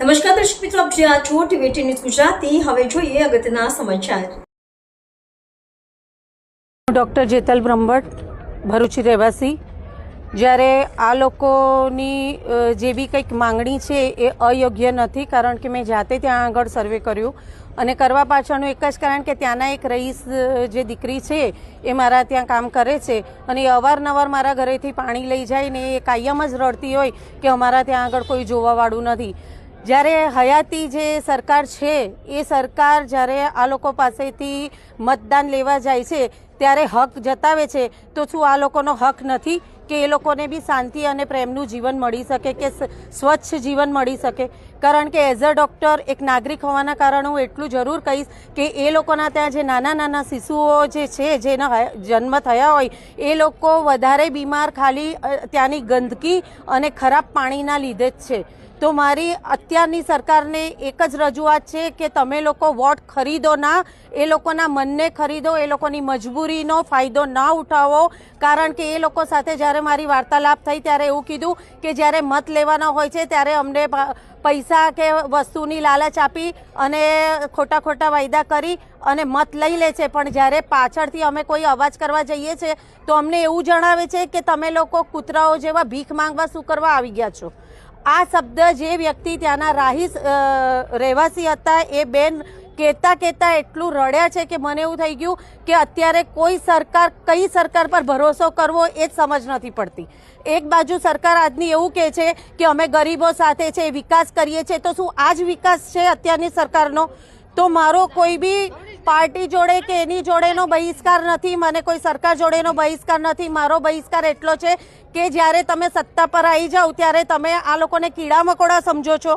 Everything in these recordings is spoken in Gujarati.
નમસ્કાર દર્શક મિત્રો, આપ જ્યાં છો ટીવી ન્યૂઝ ગુજરાતી. હવે જોઈએ અગત્યના સમાચાર. ડૉક્ટર જેતલ બ્રહ્મભટ્ટ, ભરૂચી રહેવાસી. જ્યારે આ લોકોની જે બી કંઈક માંગણી છે એ અયોગ્ય નથી, કારણ કે મેં જાતે ત્યાં આગળ સર્વે કર્યું અને કરવા પાછળનું એક જ કારણ કે ત્યાંના એક રઈસ જે દીકરી છે એ મારા ત્યાં કામ કરે છે અને એ અવારનવાર મારા ઘરેથી પાણી લઈ જાય ને એ કાયમ જ રડતી હોય કે અમારા ત્યાં આગળ કોઈ જોવાવાળું નથી. જ્યારે હયાતી જે સરકાર છે એ સરકાર જ્યારે આ લોકો પાસેથી મતદાન લેવા જાય છે ત્યારે હક જતાવે છે, તો શું આ લોકોનો હક નથી કે એ લોકોને બી શાંતિ અને પ્રેમનું જીવન મળી શકે, કે સ્વચ્છ જીવન મળી શકે? કારણ કે એઝ અ ડૉક્ટર, એક નાગરિક હોવાના કારણે હું એટલું જરૂર કહીશ કે એ લોકોના ત્યાં જે નાના નાના શિશુઓ જે છે, જેના જન્મ થયા હોય, એ લોકો વધારે બીમાર ખાલી ત્યાંની ગંદકી અને ખરાબ પાણીના લીધે જ છે. તો મારી અત્યારની સરકારને એક જ રજૂઆત છે કે તમે લોકો વોટ ખરીદો ના, એ લોકોના મનને ખરીદો, એ લોકોની મજબૂરીનો ફાયદો ના ઉઠાવો. કારણ કે એ લોકો સાથે જ્યારે મારી વાર્તાલાપ થઈ ત્યારે એવું કીધું કે જ્યારે મત લેવાના હોય છે ત્યારે અમને પૈસા કે વસ્તુની લાલચ આપી અને ખોટા ખોટા વાયદા કરી અને મત લઈ લે છે, પણ જ્યારે પાછળથી અમે કોઈ અવાજ કરવા જઈએ છીએ તો અમને એવું જણાવે છે કે તમે લોકો કૂતરાઓ જેવા ભીખ માંગવા શું કરવા આવી ગયા છો. આ શબ્દ જે વ્યક્તિ ત્યાંના રાહીસ રહેવાસી હતા એ બેન કહેતા એટલું રડ્યા છે કે મને એવું થઈ ગયું કે અત્યારે કોઈ સરકાર, કઈ સરકાર પર ભરોસો કરવો એ જ સમજ નથી પડતી. એક બાજુ સરકાર આજની એવું કહે છે કે અમે ગરીબો સાથે છે, વિકાસ કરીએ છીએ, તો શું આ જ વિકાસ છે અત્યારની સરકારનો? તો મારો કોઈ બી પાર્ટી જોડે કે એની જોડેનો બહિષ્કાર નથી, મને કોઈ સરકાર જોડેનો બહિષ્કાર નથી. મારો બહિષ્કાર એટલો છે કે જ્યારે તમે સત્તા પર આવી જાઓ ત્યારે તમે આ લોકોને કીડા મકોડા સમજો છો,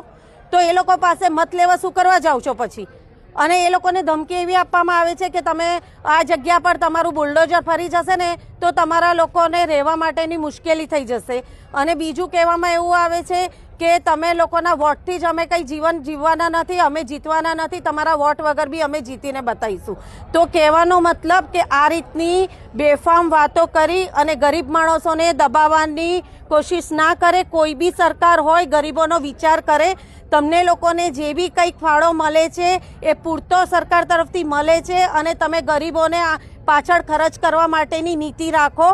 તો એ લોકો પાસે મત લેવા શું કરવા જાઓ છો પછી? અને એ લોકોને ધમકી એવી આપવામાં આવે છે કે તમે આ જગ્યા પર તમારું બુલડોઝર ફરી જશે ને તો તમારા લોકોને રહેવા માટેની મુશ્કેલી થઈ જશે. અને બીજું કહેવામાં એવું આવે છે કે તમે લોકોના વોટથી જ અમે કંઈ જીવન જીવવાના નથી, અમે જીતવાના નથી, તમારા વોટ વગર બી અમે જીતીને બતાવીશું. તો કહેવાનો મતલબ કે આ રીતની બેફામ વાતો કરી અને ગરીબ માણસોને દબાવવાની કોશિશ ના કરે. કોઈ બી સરકાર હોય ગરીબોનો વિચાર કરે. તમને લોકોને જે બી કંઈક ફાળો મળે છે એ પૂરતો સરકાર તરફથી મળે છે અને તમે ગરીબોને પાછળ ખર્ચ કરવા માટેની નીતિ રાખો.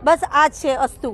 બસ આ જ છે. અસ્તુ.